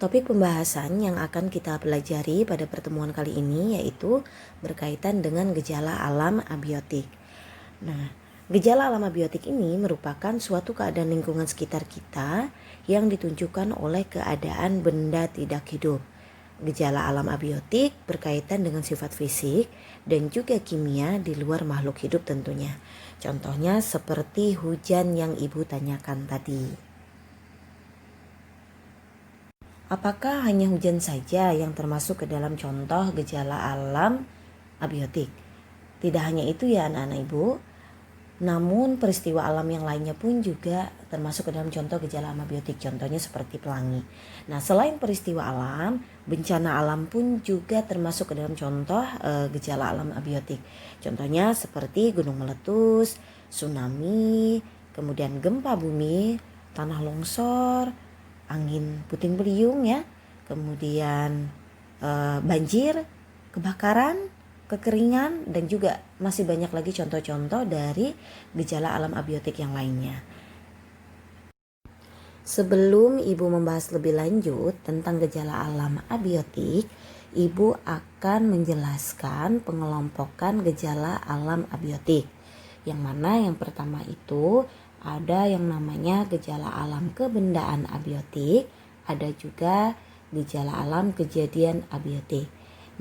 Topik pembahasan yang akan kita pelajari pada pertemuan kali ini yaitu berkaitan dengan gejala alam abiotik. Nah, gejala alam abiotik ini merupakan suatu keadaan lingkungan sekitar kita yang ditunjukkan oleh keadaan benda tidak hidup. Gejala alam abiotik berkaitan dengan sifat fisik dan juga kimia di luar makhluk hidup tentunya. Contohnya seperti hujan yang Ibu tanyakan tadi. Apakah hanya hujan saja yang termasuk ke dalam contoh gejala alam abiotik? Tidak hanya itu ya anak-anak Ibu, namun peristiwa alam yang lainnya pun juga termasuk ke dalam contoh gejala alam abiotik. Contohnya seperti pelangi. Nah, selain peristiwa alam, bencana alam pun juga termasuk ke dalam contoh gejala alam abiotik. Contohnya seperti gunung meletus, tsunami, kemudian gempa bumi, tanah longsor, angin puting beliung ya, kemudian banjir, kebakaran, kekeringan, dan juga masih banyak lagi contoh-contoh dari gejala alam abiotik yang lainnya. Sebelum Ibu membahas lebih lanjut tentang gejala alam abiotik, Ibu akan menjelaskan pengelompokan gejala alam abiotik. Yang mana yang pertama itu ada yang namanya gejala alam kebendaan abiotik, ada juga gejala alam kejadian abiotik.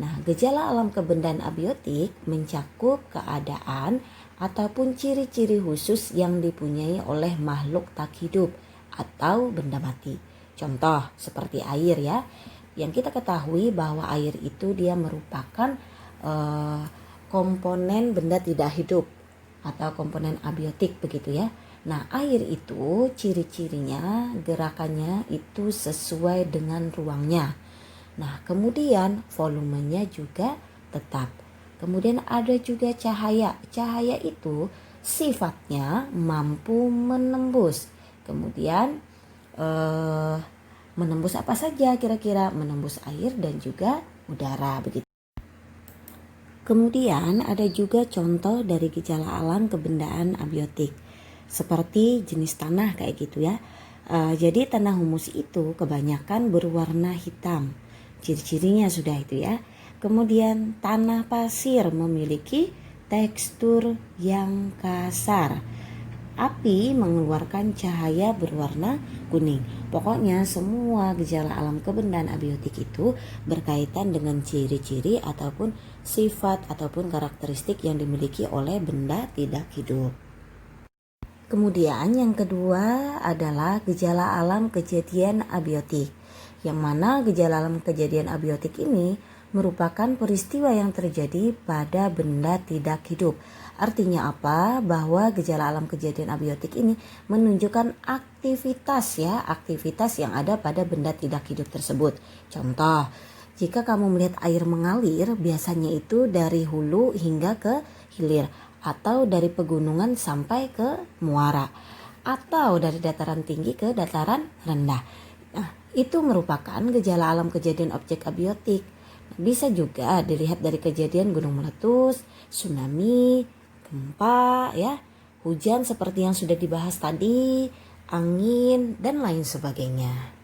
Nah, gejala alam kebendaan abiotik mencakup keadaan ataupun ciri-ciri khusus yang dipunyai oleh makhluk tak hidup atau benda mati. Contoh seperti air ya, yang kita ketahui bahwa air itu dia merupakan komponen benda tidak hidup atau komponen abiotik begitu ya. Nah, air itu ciri-cirinya gerakannya itu sesuai dengan ruangnya. Nah, kemudian volumenya juga tetap. Kemudian ada juga cahaya. Cahaya itu sifatnya mampu menembus. Kemudian menembus apa saja kira-kira? Menembus air dan juga udara begitu. Kemudian ada juga contoh dari gejala alam kebendaan abiotik. Seperti jenis tanah kayak gitu ya. Jadi tanah humus itu kebanyakan berwarna hitam. Ciri-cirinya sudah itu ya. Kemudian tanah pasir memiliki tekstur yang kasar. Api mengeluarkan cahaya berwarna kuning. Pokoknya semua gejala alam kebendaan abiotik itu berkaitan dengan ciri-ciri ataupun sifat ataupun karakteristik yang dimiliki oleh benda tidak hidup. Kemudian yang kedua adalah gejala alam kejadian abiotik. Yang mana gejala alam kejadian abiotik ini merupakan peristiwa yang terjadi pada benda tidak hidup. Artinya apa? Bahwa gejala alam kejadian abiotik ini menunjukkan aktivitas yang ada pada benda tidak hidup tersebut. Contoh, jika kamu melihat air mengalir, biasanya itu dari hulu hingga ke hilir, atau dari pegunungan sampai ke muara, atau dari dataran tinggi ke dataran rendah. Nah, itu merupakan gejala alam kejadian objek abiotik. Bisa juga dilihat dari kejadian gunung meletus, tsunami, gempa ya, hujan seperti yang sudah dibahas tadi, angin dan lain sebagainya.